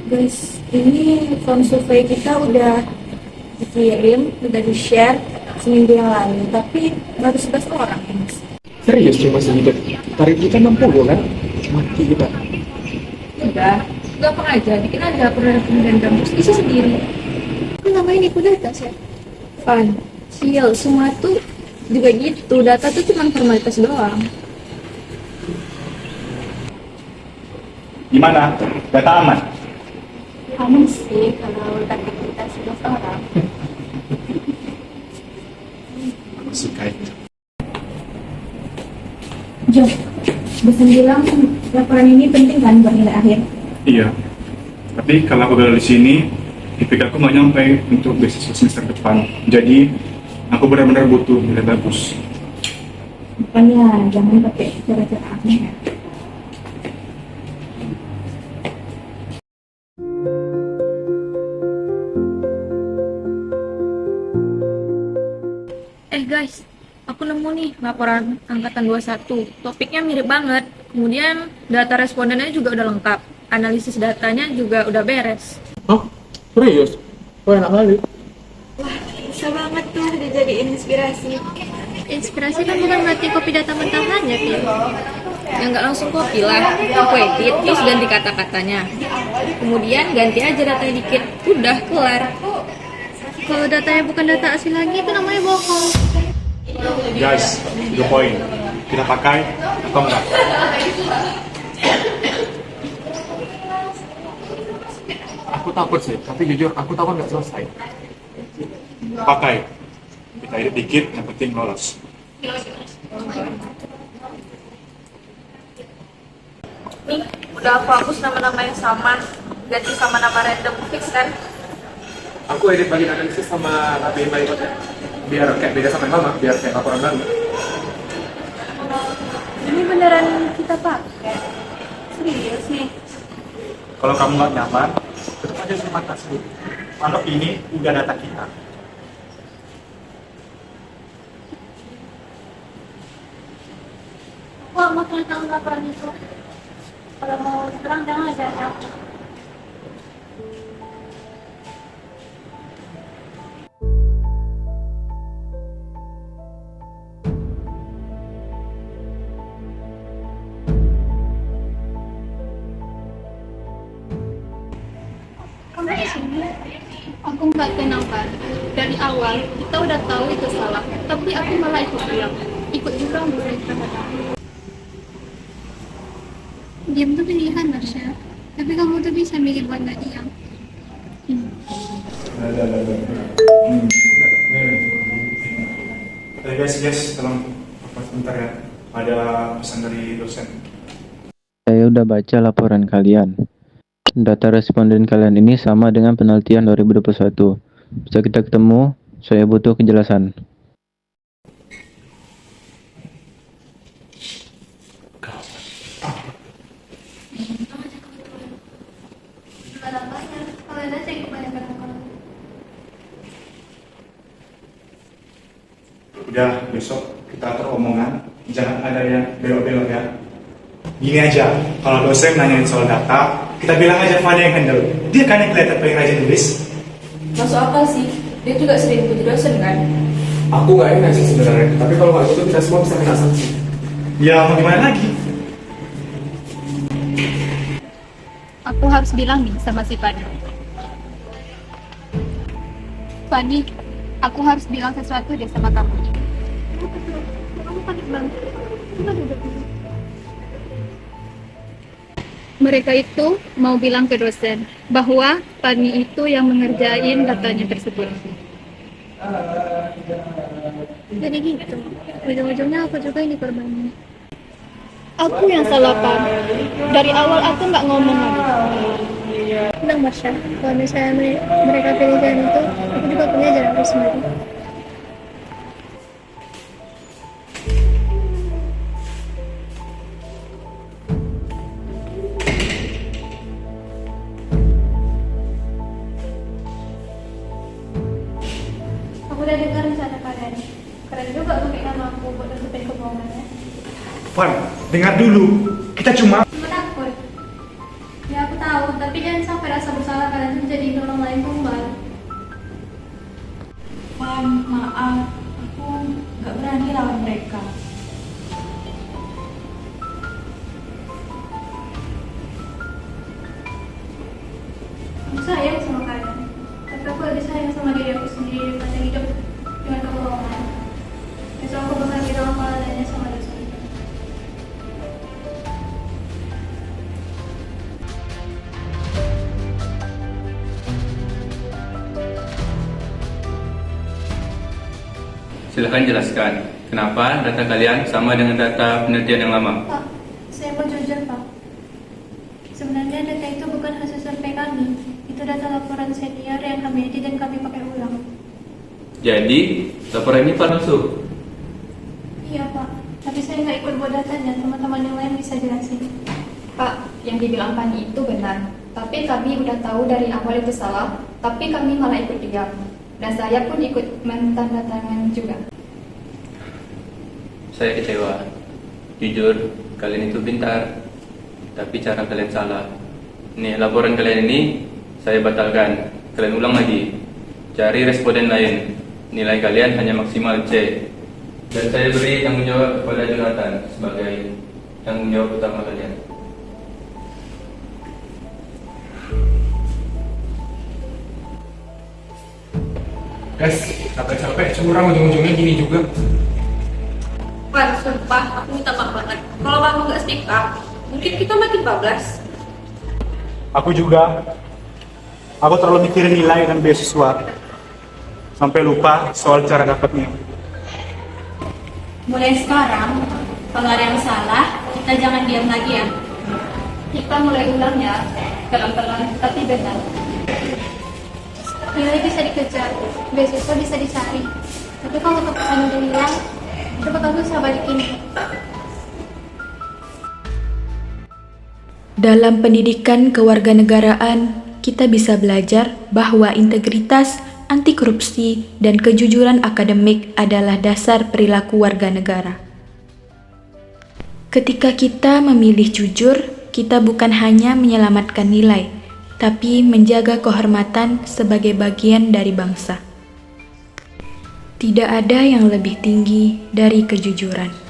Guys, ini form survei kita udah dikirim, udah di-share seminggu yang lalu, tapi baru 11 orang ya, Mas. Serius cuma segitu? Tarif kita 60 kan? Mati kita. Udah, gampang aja, bikin aja program pemilihan kampus, isi sendiri. Aku namanya Niku Data, Chef. Fun, chill, semua tuh juga gitu, data tuh cuma formalitas doang. Gimana? Data aman? Aman sih kalau target kita 11 orang. Aku suka itu. Jom, bosan bilang laporan ini penting kan buat nilai akhir? Iya. Tapi kalau aku gagal di sini, IPK aku nggak nyampe untuk beasiswa semester depan. Jadi, aku benar-benar butuh nilai bagus. Makanya jangan pakai cara-cara aneh ya. Guys, aku nemu nih laporan angkatan 21. Topiknya mirip banget. Kemudian data respondennya juga udah lengkap. Analisis datanya juga udah beres. Oh, serius? Wah, enak kali. Bisa banget tuh dijadiin inspirasi. Inspirasi kan bukan berarti copy data mentahan ya, Pin. Ya nggak langsung copy lah. Aku edit, terus ganti kata-katanya. Kemudian ganti aja datanya dikit. Udah, kelar. Kalau datanya bukan data asli lagi, itu namanya bohong. Guys, the point. Kita pakai atau enggak? Aku takut sih, tapi jujur aku takut nggak selesai. Pakai. Kita edit dikit, yang penting lolos. Nih, udah aku hapus nama-nama yang sama. Ganti sama nama random, fix kan? Aku edit bagian analisis sama API berikutnya. Biar kayak beda sama yang lama, biar kayak laporan baru. Ini beneran kita pakai? Serius nih? Kalau kamu nggak nyaman, tetap aja semangat kasih. Kalau ini udah data kita. Wah, makanya tahu laporan itu. Kalau mau terang jangan aja aku. Kamu di sini? Aku nggak kenal kan. Dari awal kita udah tahu itu salah, tapi aku malah ikut bilang, ikut juga mulai terhadap. Diam tuh pilihan, Marsha. Tapi kamu tuh bisa milih buat nggak diam. Guys, tolong sebentar ya. Ada pesan dari dosen. Saya udah baca laporan kalian. Data responden kalian ini sama dengan penelitian 2021. Bisa kita ketemu? Saya butuh kejelasan. Udah, besok kita atur omongan. Jangan ada yang belok-belok ya. Gini aja, kalau dosen nanyain soal data, kita bilang aja Fada yang handle. Dia kan yang kelihatan paling rajin tulis. Masuk akal sih, dia juga sering puji dosen kan? Aku nggak enak sih sebenarnya, tapi kalau nggak gitu kita semua bisa kena sanksi. Ya mau gimana lagi? Aku harus bilang nih sama si Fani. Fani, aku harus bilang sesuatu deh sama kamu. Kamu panik banget. Mereka itu mau bilang ke dosen bahwa Fani itu yang mengerjain datanya tersebut. Jadi gitu, ujung-ujungnya aku juga ini korbannya. Aku yang salah, Pak. Dari awal aku nggak ngomong lagi. Tenang, Marsha. Kalau misalnya mereka pilih jalan itu, aku juga punya jalan aku sendiri. Aku udah dengar rencana kalian. Keren juga pakai nama aku buat nutupin kebohongannya. Fan, dengar dulu. Kita cuma Takut. Ya aku aku tahu, tapi jangan sampai rasa bersalah kalian menjadi orang lain tumbal. Van, maaf, aku nggak berani lawan mereka. Aku sayang sama kalian, tapi aku lebih sayang sama diri aku sendiri daripada hidup dengan kebohongan. Besok aku bakal bilang apa adanya sama dosa itu. Silahkan jelaskan, kenapa data kalian sama dengan data penelitian yang lama? Pak, saya mau jujur, Pak. Sebenarnya data itu bukan hasil survei kami. Itu data laporan senior yang kami edit dan kami pakai ulang. Jadi, laporan ini palsu. Iya, Pak. Tapi saya nggak ikut buat datanya. Teman-teman yang lain bisa jelasin. Pak, yang dibilang Pani itu benar. Tapi kami udah tahu dari awal itu salah, tapi kami malah ikut diam. Dan saya pun ikut menandatangan juga. Saya kecewa. Jujur, kalian itu pintar. Tapi cara kalian salah. Nih, laporan kalian ini saya batalkan. Kalian ulang lagi. Cari responden lain. Nilai kalian hanya maksimal C. Dan saya beri tanggung jawab kepada Jonathan sebagai tanggung jawab utama kalian. Guys, capek-capek curang ujung-ujungnya gini juga. Van, sumpah, aku minta maaf banget. Kalau kamu nggak speak up, mungkin kita makin bablas. Aku juga. Aku terlalu mikirin nilai dan beasiswa. Sampai lupa soal cara dapatnya. Mulai sekarang, kalau ada yang salah, kita jangan diam lagi ya. Kita mulai ulang ya, pelan-pelan tapi benar. Nilai bisa dikejar, beasiswa bisa dicari. Tapi kalau keputusan udah hilang, kita bakal susah balikin. Dalam pendidikan kewarganegaraan, kita bisa belajar bahwa integritas, anti korupsi, dan kejujuran akademik adalah dasar perilaku warga negara. Ketika kita memilih jujur, kita bukan hanya menyelamatkan nilai, tapi menjaga kehormatan sebagai bagian dari bangsa. Tidak ada yang lebih tinggi dari kejujuran.